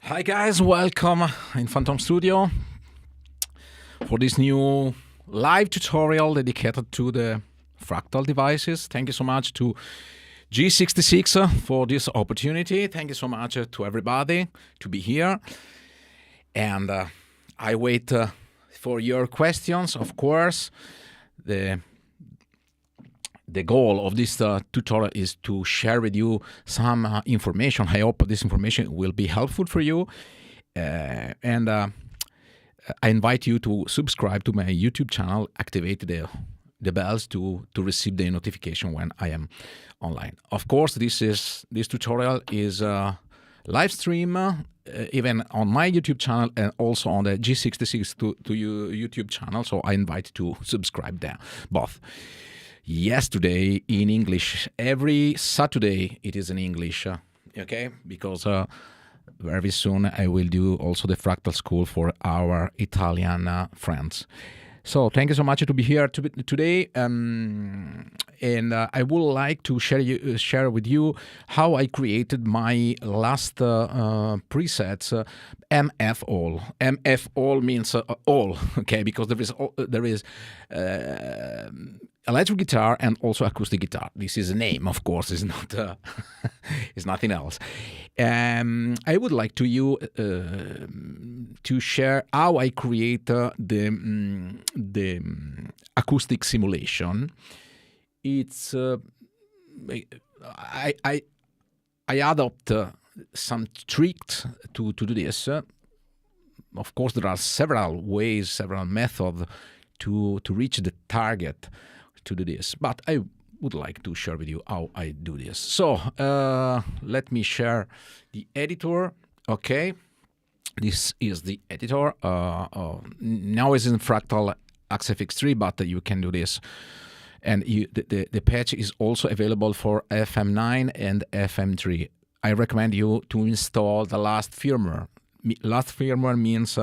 Hi guys, welcome in Phantom Studio for this new live tutorial dedicated to the Fractal devices. Thank you so much to G66 for this opportunity. Thank you so much to everybody to be here. And I wait for your questions, of course. The goal of this tutorial is to share with you some information. I hope this information will be helpful for you. And I invite you to subscribe to my YouTube channel, activate the bells to receive the notification when I am online. Of course, this tutorial is a live stream, even on my YouTube channel and also on the G66 to YouTube channel. So I invite you to subscribe there, both. Yesterday in English, every Saturday it is in English, okay? Because very soon I will do also the Fractal School for our Italian friends. So thank you so much to be here today, and I would like to share with you how I created my last presets, MF all. MF all means all, okay? Because there is electric guitar and also acoustic guitar. This is a name, of course. It's not. It's nothing else. I would like to share how I create the acoustic simulation. It's I adopt some tricks to do this. Of course, there are several ways, several methods to reach the target to do this, but I would like to share with you how I do this. So let me share the editor. Okay, this is the editor. Now it's in Fractal XFX3, but you can do this. And the patch is also available for FM9 and FM3. I recommend you to install the last firmware. Last firmware means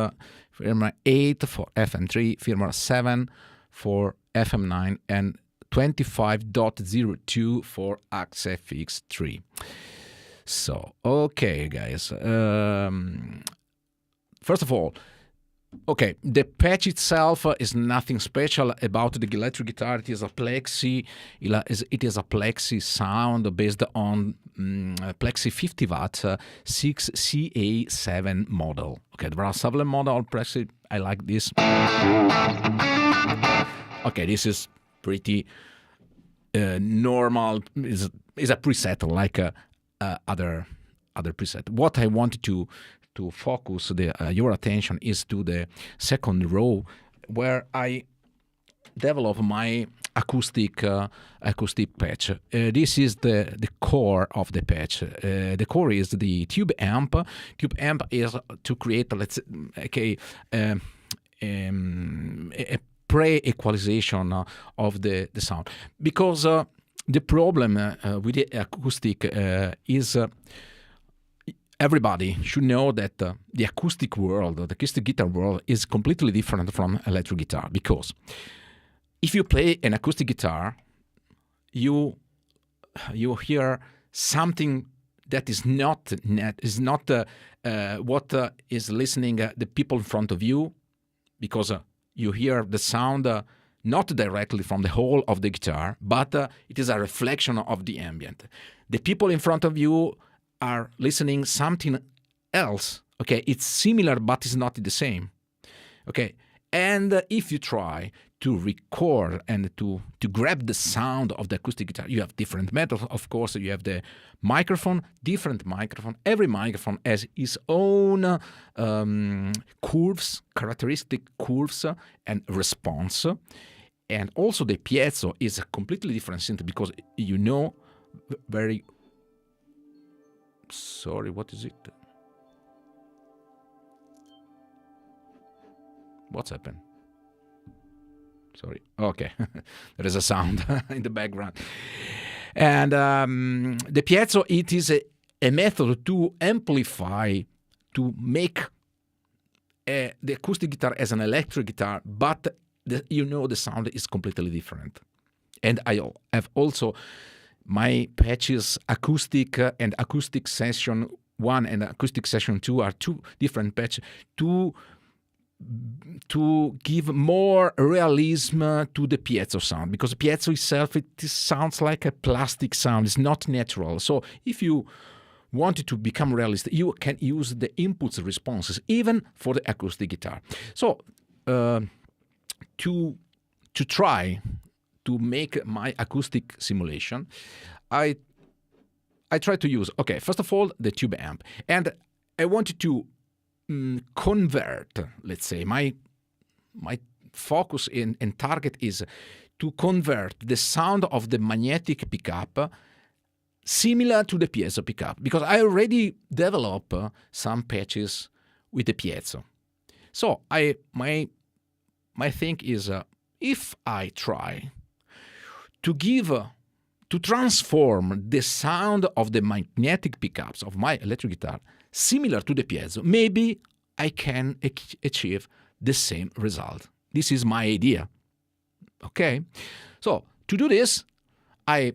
firmware 8 for FM3, firmware 7 for FM9, and 25.02 for XFX3. So, okay, guys. First of all, okay, the patch itself is nothing special about the electric guitar. It is a Plexi. It is a Plexi sound based on Plexi 50 watts 6CA7 model. Okay, there are several models Plexi. I like this. Okay, this is pretty normal. Is a preset like other preset. What I wanted to focus your attention is to the second row, where I develop my acoustic patch. This is the core of the patch. The core is the tube amp. Tube amp is to create, let's say, a pre-equalization of the sound, because the problem with the acoustic is everybody should know that the acoustic world, the acoustic guitar world, is completely different from electric guitar. Because if you play an acoustic guitar, you hear something that is not what is listening the people in front of you, because you hear the sound not directly from the whole of the guitar, but it is a reflection of the ambient. The people in front of you are listening something else. Okay, it's similar, but it's not the same. Okay, and if you try to record and to grab the sound of the acoustic guitar, you have different methods. Of course, you have the microphone, different microphone. Every microphone has its own curves, characteristic curves and response. And also the piezo is a completely different synth, because you know very... Sorry, what is it? What's happened? Sorry. Okay, there is a sound in the background. And the piezo, it is a method to amplify, to make the acoustic guitar as an electric guitar, but the sound is completely different. And I have also my patches acoustic and acoustic session 1 and acoustic session 2 are two different patches to give more realism to the piezo sound, because the piezo itself, it sounds like a plastic sound. It's not natural. So if you wanted to become realistic, you can use the impulse responses even for the acoustic guitar. So to try to make my acoustic simulation, I try to use, okay, first of all, the tube amp, and I wanted to convert, let's say, my focus and target is to convert the sound of the magnetic pickup similar to the piezo pickup, because I already developed some patches with the piezo. So my thing is, if I try to transform the sound of the magnetic pickups of my electric guitar similar to the piezo, maybe I can achieve the same result. This is my idea. Okay? So to do this, there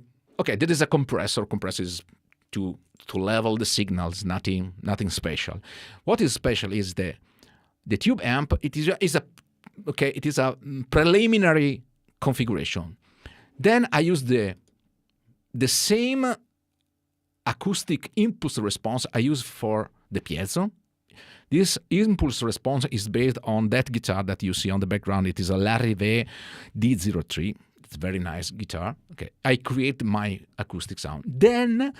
is a compressor. Compressor is to level the signals, nothing special. What is special is the tube amp. It is a preliminary configuration. Then I use the same acoustic impulse response I use for the piezo. This impulse response is based on that guitar that you see on the background. It is a Larrivée D03. It's a very nice guitar. Okay, I create my acoustic sound. Then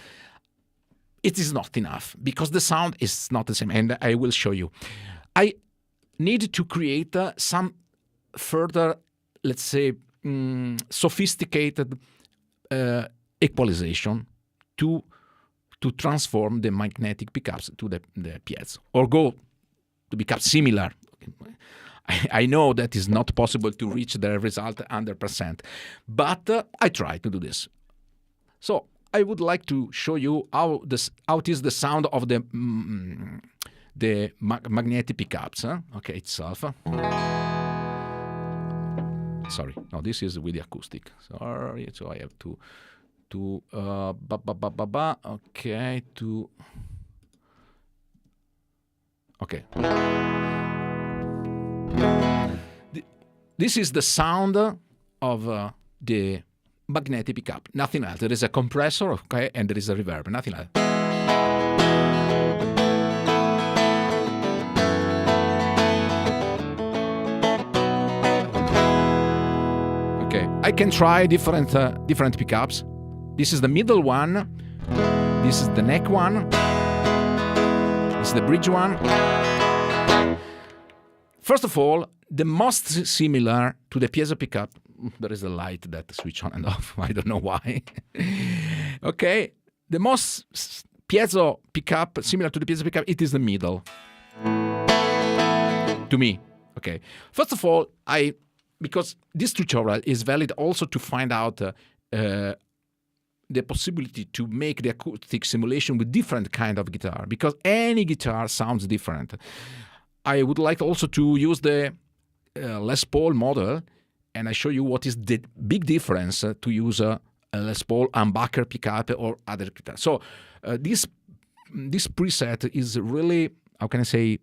it is not enough, because the sound is not the same, and I will show you. I need to create some further, let's say, sophisticated equalization to transform the magnetic pickups to the piezo, or go to become similar. I know that is not possible to reach the result 100%, but I try to do this. So I would like to show you how it is the sound of the magnetic pickups. Okay, itself. Sorry, no, this is with the acoustic. Sorry, so I have to okay. This is the sound of the magnetic pickup. Nothing else. There is a compressor, okay, and there is a reverb. Nothing else. Okay, I can try different pickups. This is the middle one. This is the neck one. This is the bridge one. First of all, the most similar to the piezo pickup, there is a light that switch on and off. I don't know why. Okay, the most piezo pickup, similar to the piezo pickup, it is the middle. To me, okay. First of all, because this tutorial is valid also to find out the possibility to make the acoustic simulation with different kind of guitar, because any guitar sounds different. I would like also to use the Les Paul model, and I show you what is the big difference to use a Les Paul humbucker pickup or other guitar. So this preset is really, how can I say,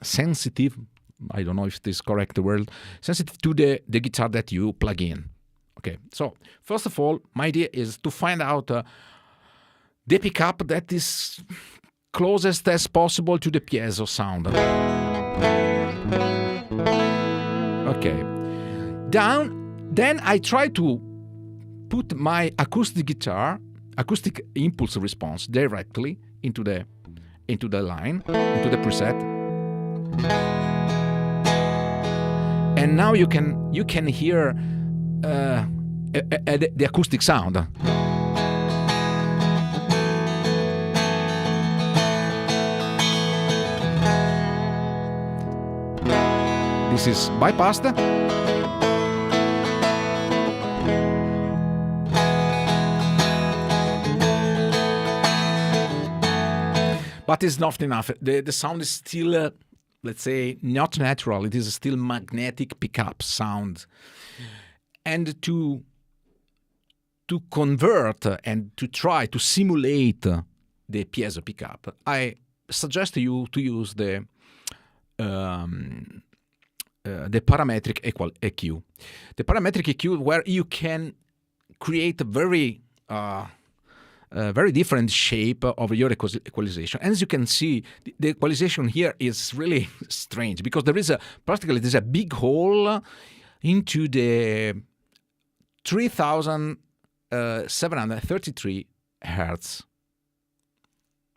sensitive. I don't know if this is correct word. Sensitive to the guitar that you plug in. Okay, so first of all, my idea is to find out the pickup that is closest as possible to the piezo sound. Okay. Then I try to put my acoustic impulse response directly into the line, into the preset. And now you can hear the acoustic sound. This is bypassed. But it's not enough. The sound is still, let's say, not natural. It is still magnetic pickup sound. And to convert and to try to simulate the piezo pickup, I suggest you to use the parametric EQ. The parametric EQ, where you can create a very different shape of your equalization. As you can see, the equalization here is really strange, because there's a big hole into the 3733 hertz.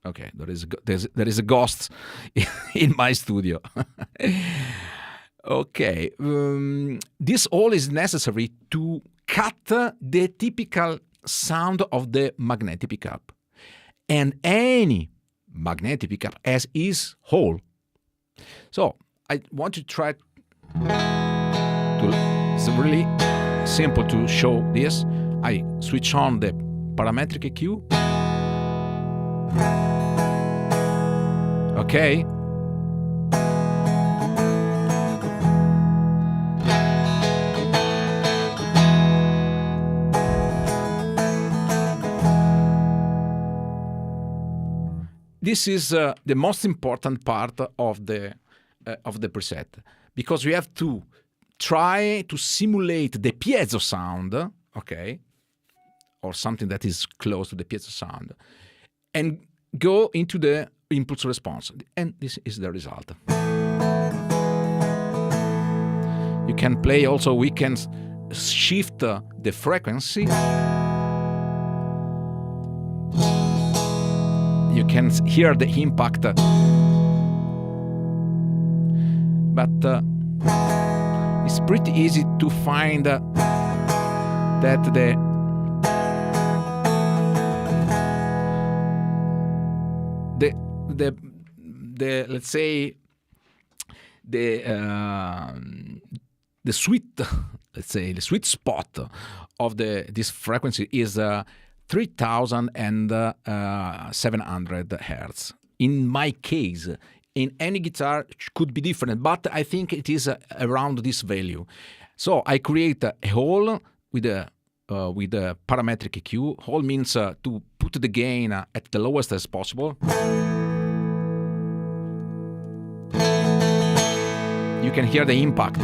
Okay, there is a ghost in my studio. Okay, this all is necessary to cut the typical sound of the magnetic pickup, and any magnetic pickup has its hole. So I want to try to. It's really simple to show this. I switch on the parametric EQ. Okay. This is the most important part of the preset, because we have to try to simulate the piezo sound, okay, or something that is close to the piezo sound, and go into the impulse response. And this is the result. You can play also, we can shift the frequency. You can hear the impact, but it's pretty easy to find that the let's say the sweet spot of this frequency is 3700 hertz. In my case, in any guitar it could be different, but I think it is around this value. So I create a hole with the parametric EQ. Hole means to put the gain at the lowest as possible. You can hear the impact.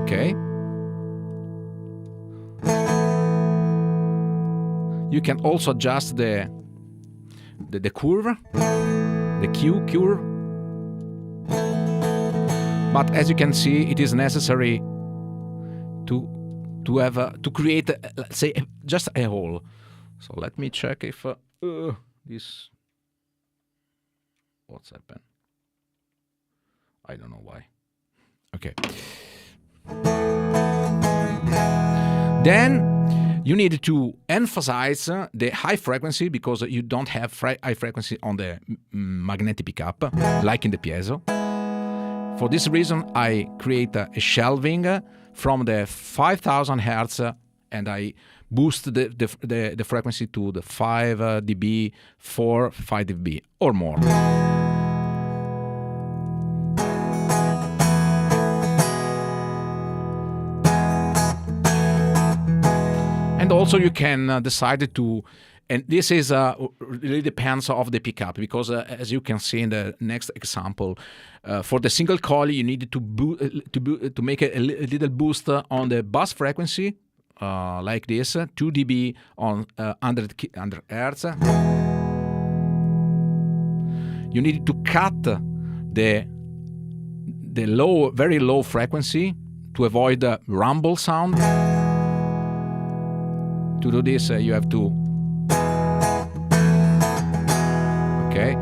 Okay. You can also adjust the curve, the Q curve. But as you can see, it is necessary to create, let's say, just a hole. So let me check if this, what's happened? I don't know why. Okay. Then you need to emphasize the high frequency, because you don't have high frequency on the magnetic pickup, like in the piezo. For this reason, I create a shelving from the 5000 hertz, and I boost the frequency to the 5 dB, 5 dB or more. And also you can decide to, and this is really depends of the pickup, because as you can see in the next example, for the single coil you need to make a little boost on the bass frequency, like this, 2 dB on 100 Hz. You need to cut the low, very low frequency to avoid the rumble sound. To do this, you have to, okay,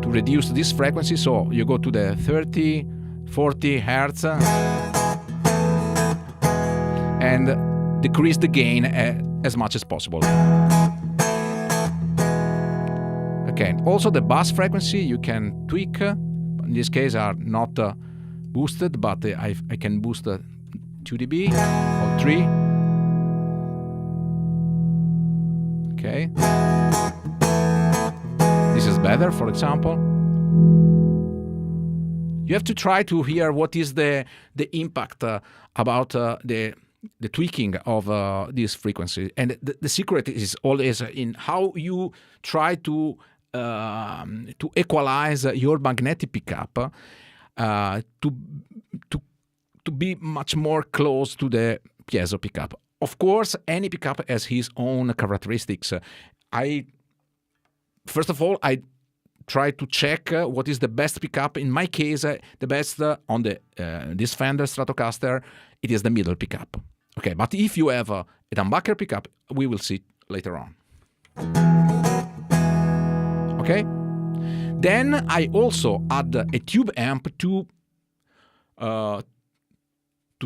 to reduce this frequency. So you go to the 30, 40 Hertz and decrease the gain as much as possible. Okay, also the bass frequency you can tweak. In this case are not boosted, but I can boost 2 dB or 3. Okay, this is better, for example. You have to try to hear what is the impact about the tweaking of this frequency. And the secret is always in how you try to equalize your magnetic pickup to be much more close to the piezo pickup. Of course, any pickup has his own characteristics. First of all, I try to check what is the best pickup. In my case, the best on this Fender Stratocaster, it is the middle pickup. Okay, but if you have a humbucker pickup, we will see later on. Okay? Then I also add a tube amp to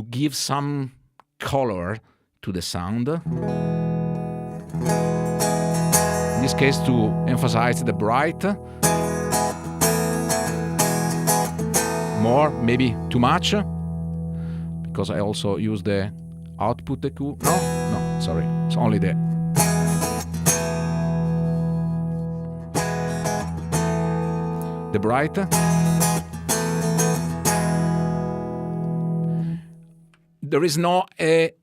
give some color to the sound. In this case, to emphasize the bright. More, maybe too much, because I also use the output EQ. No, sorry, it's only the bright. There is no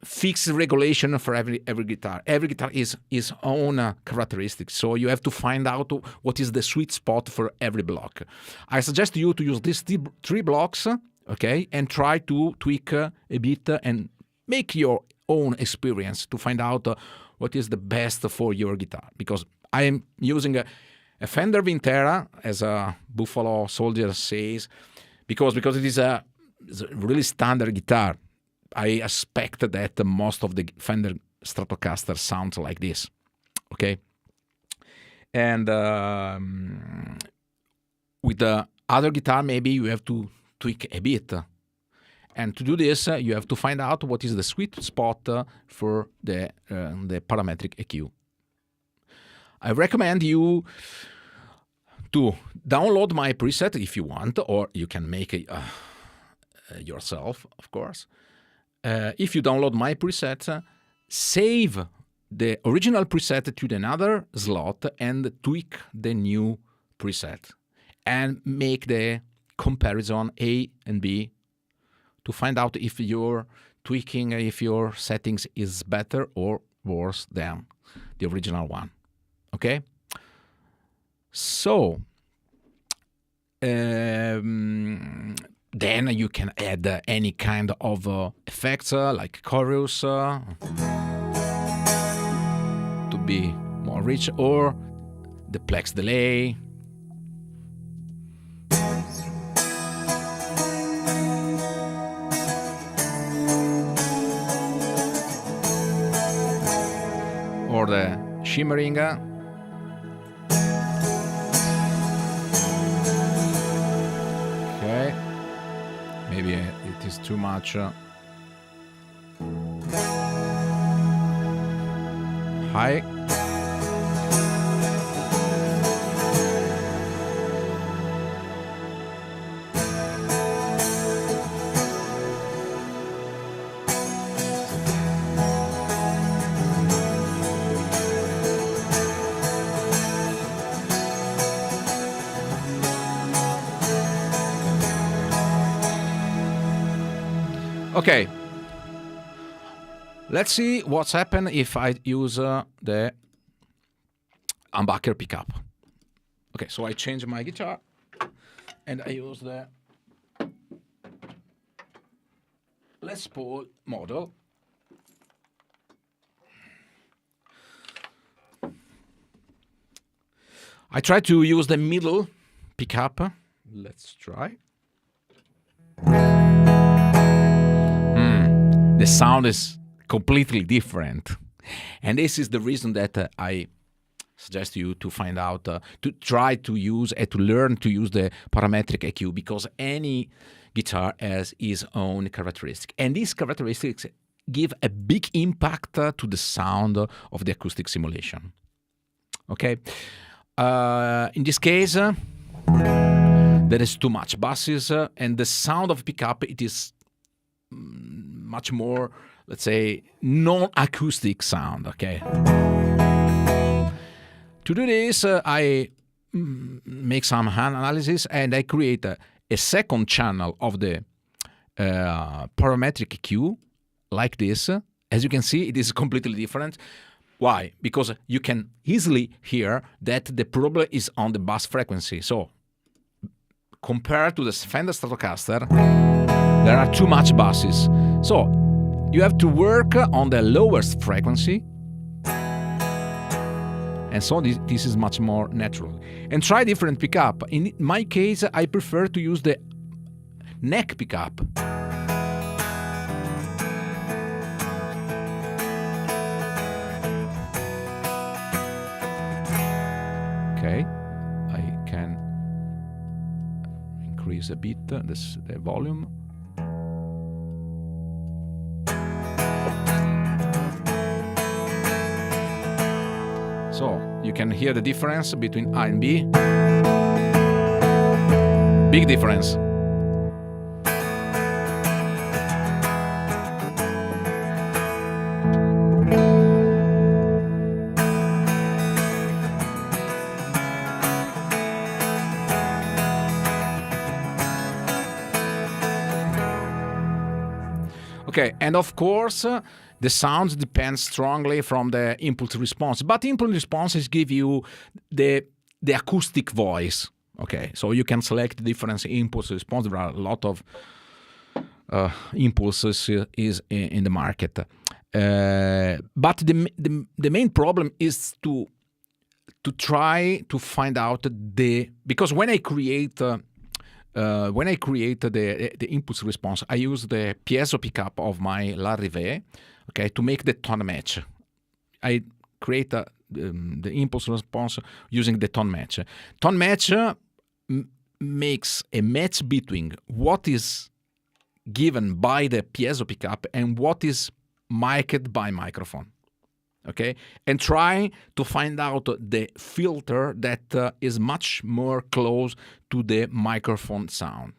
fixed regulation for every guitar. Every guitar is its own characteristics, so you have to find out what is the sweet spot for every block. I suggest you to use these 3 blocks, okay, and try to tweak a bit and make your own experience to find out what is the best for your guitar. Because I am using a Fender Vintera, as a Buffalo Soldier says, because it is a really standard guitar. I expect that most of the Fender Stratocaster sounds like this, okay? And with the other guitar, maybe you have to tweak a bit. And to do this, you have to find out what is the sweet spot for the parametric EQ. I recommend you to download my preset if you want, or you can make it yourself, of course. If you download my preset, save the original preset to another slot and tweak the new preset. And make the comparison A and B to find out if your tweaking, if your settings is better or worse than the original one. Okay? So, then you can add any kind of effects like chorus to be more rich, or the Plex delay. Or the shimmering. Okay. Maybe it is too much high. Okay, let's see what's happened if I use the humbucker pickup. Okay, so I change my guitar and I use the Les Paul model. I try to use the middle pickup. Let's try. The sound is completely different. And this is the reason that I suggest you to find out, to try to use and to learn to use the parametric EQ, because any guitar has its own characteristic. And these characteristics give a big impact to the sound of the acoustic simulation. Okay? In this case, there is too much basses, and the sound of pickup, it is much more, let's say, non-acoustic sound, okay? To do this, I make some analysis and I create a second channel of the parametric EQ, like this. As you can see, it is completely different. Why? Because you can easily hear that the problem is on the bass frequency. So, compared to the Fender Stratocaster, there are too much basses. So, you have to work on the lowest frequency. And so this is much more natural. And try different pickup. In my case, I prefer to use the neck pickup. Okay, I can increase a bit the volume. So you can hear the difference between A and B. Big difference. Okay, and of course, the sound depends strongly from the impulse response. But impulse responses give you the acoustic voice. Okay, so you can select different impulse response. There are a lot of impulses is in the market. But the main problem is to try to find out because when I create the impulse response, I use the piezo pickup of my La Rive, okay, to make the tone match. I create the impulse response using the tone match. Tone match makes a match between what is given by the piezo pickup and what is mic'd by microphone. Okay, and try to find out the filter that is much more close to the microphone sound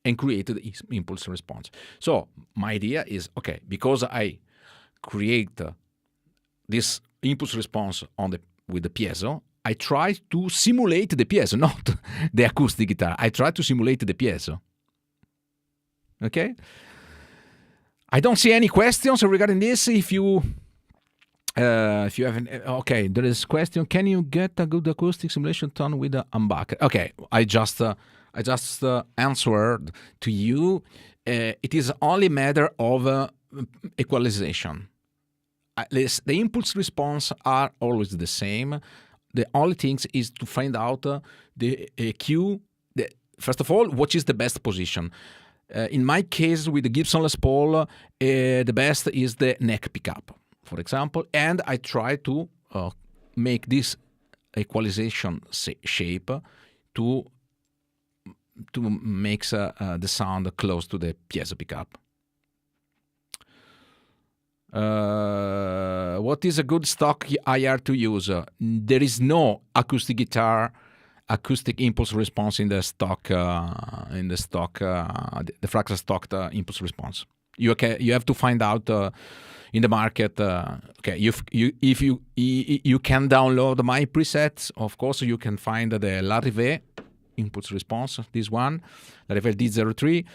and create the impulse response. So my idea is, okay, because I create this impulse response with the piezo, I try to simulate the piezo, not the acoustic guitar. I try to simulate the piezo. Okay, I don't see any questions regarding this. If you have okay, there is question. Can you get a good acoustic simulation tone with a humbucker? Okay, I just answered to you. It is only a matter of equalization. At least the impulse response are always the same. The only thing is to find out the EQ. First of all, what is the best position? In my case, with the Gibson Les Paul, the best is the neck pickup, for example, and I try to make this equalization shape to make the sound close to the piezo pickup. What is a good stock IR to use? There is no acoustic guitar acoustic impulse response in the Fractal stock impulse response. You have to find out in the market. Okay, if you can download my presets, of course you can find the La Rive impulse response, this one, La Rive D03,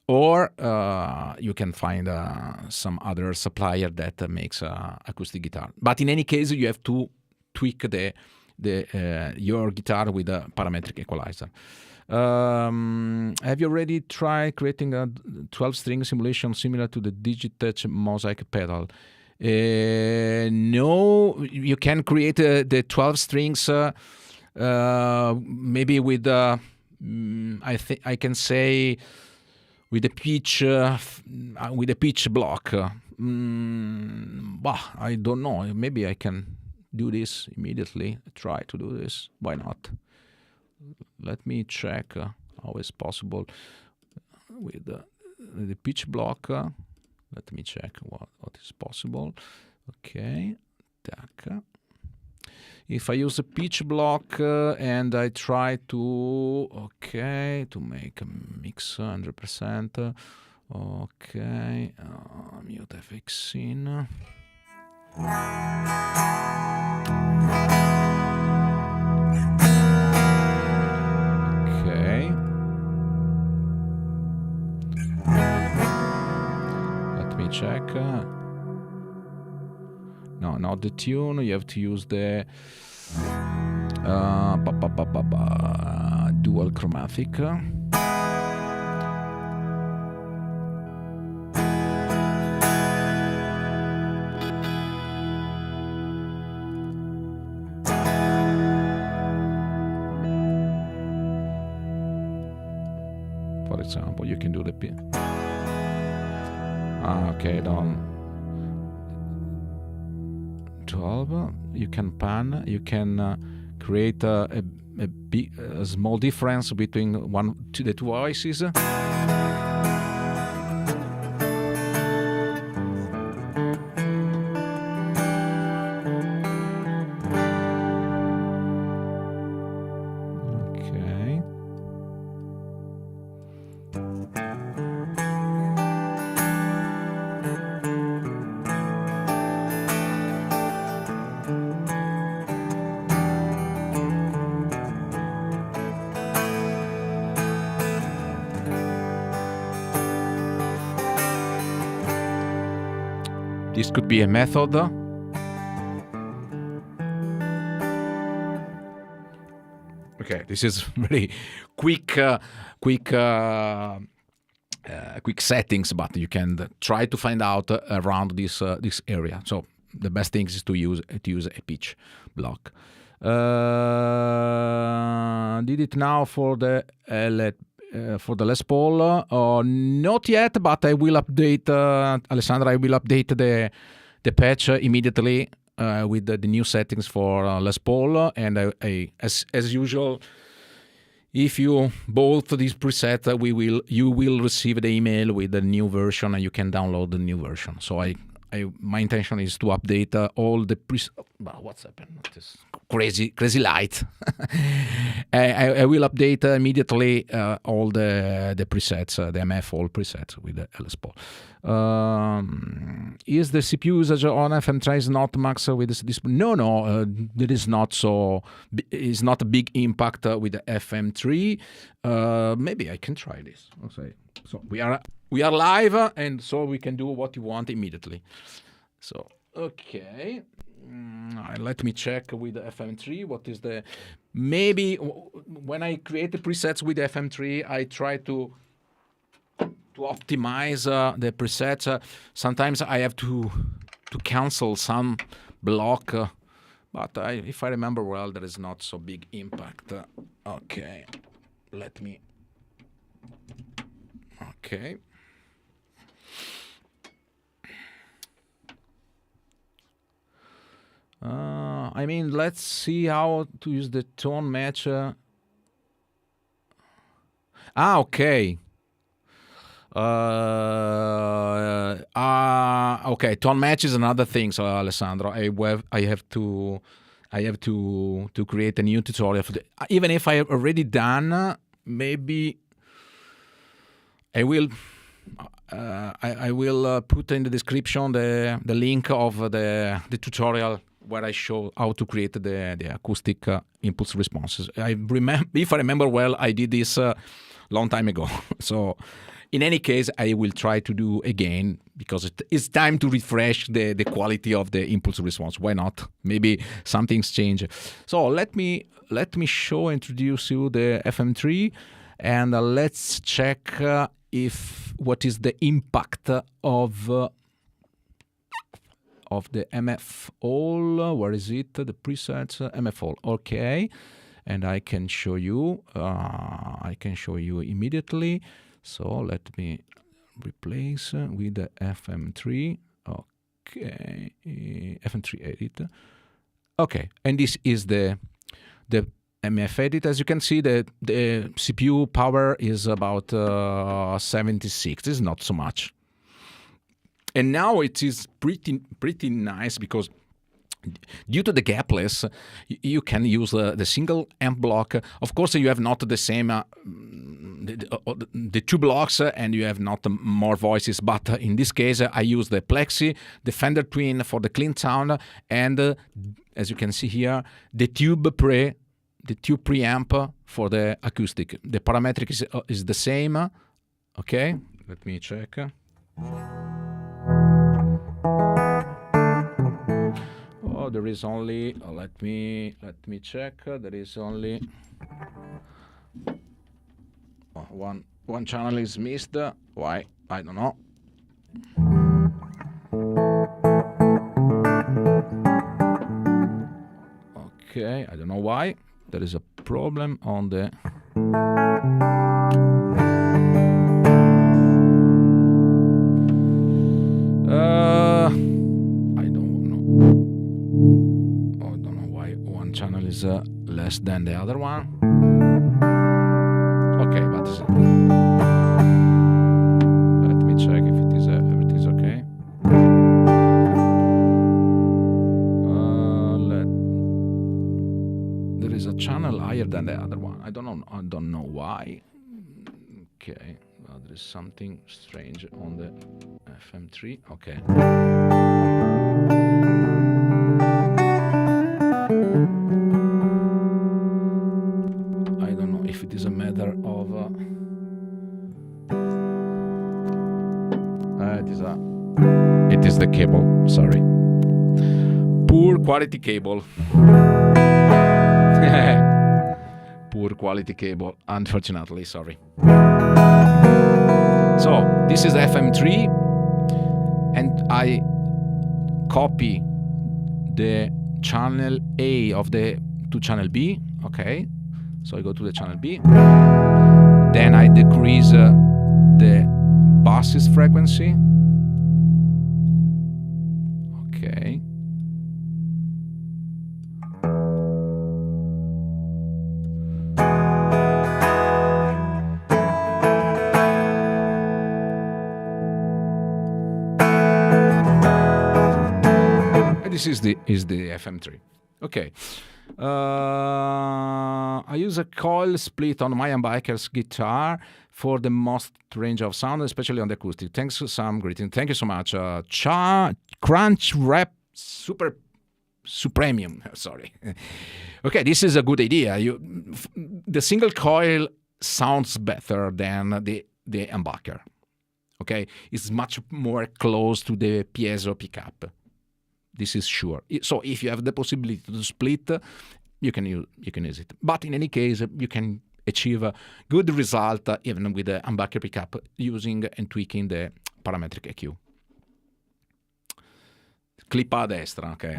or you can find some other supplier that makes acoustic guitar. But in any case, you have to tweak your guitar with a parametric equalizer. Have you already tried creating a 12-string simulation similar to the Digitech Mosaic pedal? No, you can create the 12 strings maybe with I can say with the pitch block. I don't know. Maybe I can do this immediately. Try to do this. Why not? Let me check how is possible with the pitch block. Let me check what is possible. Okay, tac. If I use a pitch block and I try to make a mix 100%. Okay, mute FX in. Okay. check. No, not the tune. You have to use the dual chromatic. For example, you can do the okay, down 12. You can pan. You can create a small difference between the two voices. Okay. This could be a method. Okay, this is very quick settings, but you can try to find out around this area. So the best thing is to use a pitch block. Did it now for the Les Paul? Not yet, but I will update, Alessandra, I will update the patch immediately with the new settings for Les Paul. And as usual, if you bought this preset, you will receive the email with the new version, and you can download the new version. So my intention is to update all the presets. What's happened? This crazy light. I will update immediately all the presets, the MF all presets with the Les Paul. Is the CPU usage on FM3 is not max with this? No. There is not so. It's not a big impact with the FM3. Maybe I can try this. Okay. So we are live, and so we can do what you want immediately. So okay, let me check with the FM3. What is the maybe when I create the presets with the FM3, I try to optimize the presets. Sometimes I have to cancel some block, but if I remember well, there is not so big impact. Okay, let me. Okay. I mean, let's see how to use the tone match. Okay. Okay, tone match is another thing. So, Alessandro, I have to create a new tutorial for even if I have already done. Maybe I will. I will put in the description the link of the tutorial where I show how to create the acoustic impulse responses. If I remember well, I did this long time ago. So in any case, I will try to do again because it's time to refresh the quality of the impulse response. Why not? Maybe something's changed. So let me introduce you the FM3, and let's check what is the impact of the MF all. Where is it? The presets MF all. Okay, and I can show you. Immediately. So let me replace with the FM3. Okay, FM3 edit. Okay, and this is the MF edit. As you can see, the CPU power is about 76. This is not so much. And now it is pretty nice because due to the gapless, you can use the single amp block. Of course, you have not the same the two blocks, and you have not more voices. But in this case, I use the Plexi, the Fender Twin for the clean sound, and as you can see here, the tube preamp for the acoustic. The parametric is the same. Okay, let me check. Oh, there is only. Let me check. There is only one channel is missed. Why? I don't know. Okay, I don't know why. There is a problem on the. I don't know. Oh, I don't know why one channel is less than the other one. Okay, but let me check if it is everything is okay. There is a channel higher than the other one. I don't know why. Okay, well, there is something strange on the FM3. Okay. I don't know if it is a matter of. It is the cable. Sorry. Poor quality cable. Poor quality cable, unfortunately, sorry. So this is FM3, and I copy the channel A of the to channel B. Okay, so I go to the channel B, then I decrease the bassist frequency. Okay. This is the FM3. Okay. I use a coil split on my humbucker's guitar for the most range of sound, especially on the acoustic. Thanks, Sam. Greeting. Thank you so much. Crunch Rap Super Supremium. Sorry. Okay, this is a good idea. The single coil sounds better than the humbucker. Okay, it's much more close to the piezo pickup. This is sure. So if you have the possibility to split, you can use it. But in any case, you can achieve a good result even with the humbucker pickup using and tweaking the parametric EQ. Clip a destra, okay.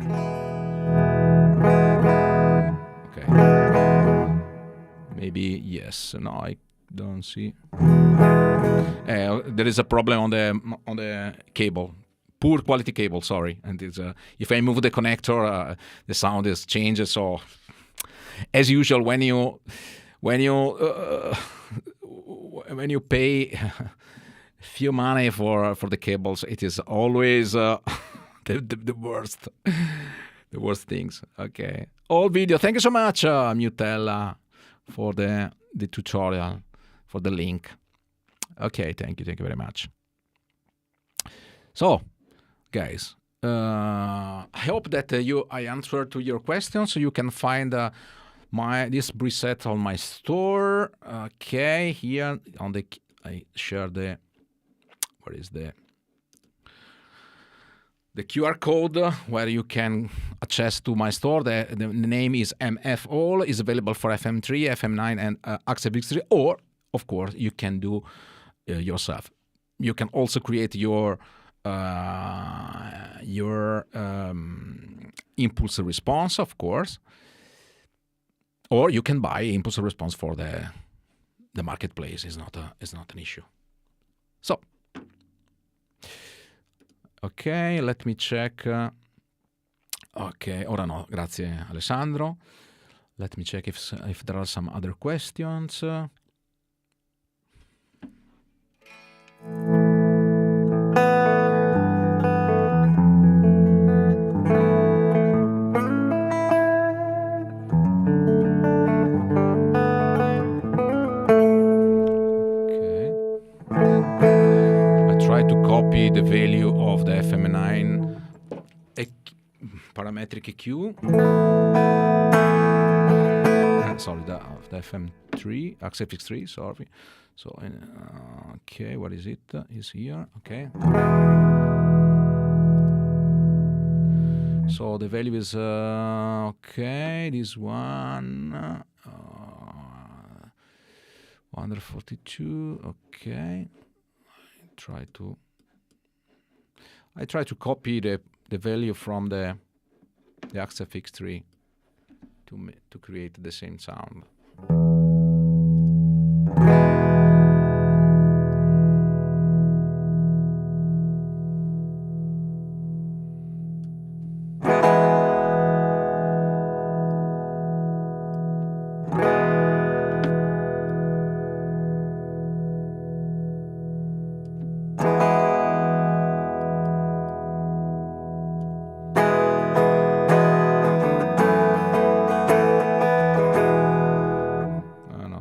Okay. Maybe yes. No, I don't see. There is a problem on the cable. Poor quality cable, sorry. And it's, if I move the connector, the sound is changed. So, as usual, when you pay few money for the cables, it is always the worst, the worst things. Okay. All video. Thank you so much, Mutella, for the tutorial, for the link. Okay. Thank you very much. So, guys, I hope that I answered to your questions. So you can find this preset on my store. Okay, here on I share the QR code where you can access to my store. The name is MF All. Is available for FM3, FM9, and AXFX3. Or of course you can do yourself. You can also create your impulse response, of course, or you can buy impulse response for the marketplace. Is not an issue. So, okay, let me check. Okay, ora no, grazie Alessandro. Let me check if there are some other questions. Copy the value of the FM9 parametric EQ. Sorry, of the FM3, AXFX3, sorry. So, okay, what is it? Is here, okay. So the value is okay. This one 142. Okay. I try to copy the value from the XFX tree to create the same sound.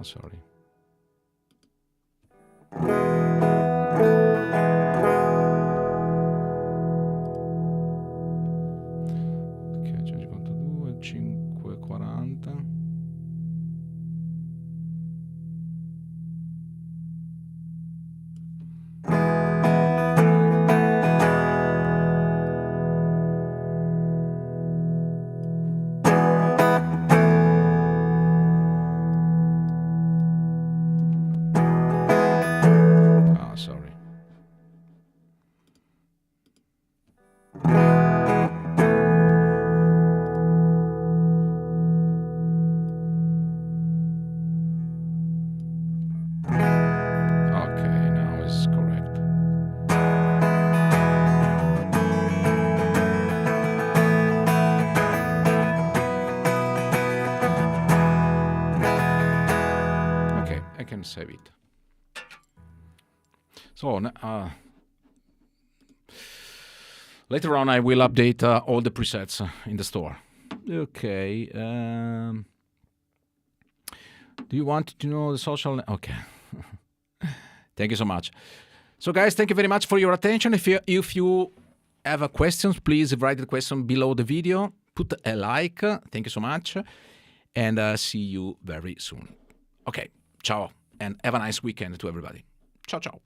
Sorry. Ok, 152, 540. Sorry. Okay, now it's correct. Okay, I can save it. So later on I will update all the presets in the store. Okay. Do you want to know the social? Okay. Thank you so much. So guys, thank you very much for your attention. If you have questions, please write the question below the video. Put a like. Thank you so much. And see you very soon. Okay. Ciao. And have a nice weekend to everybody. Ciao, ciao.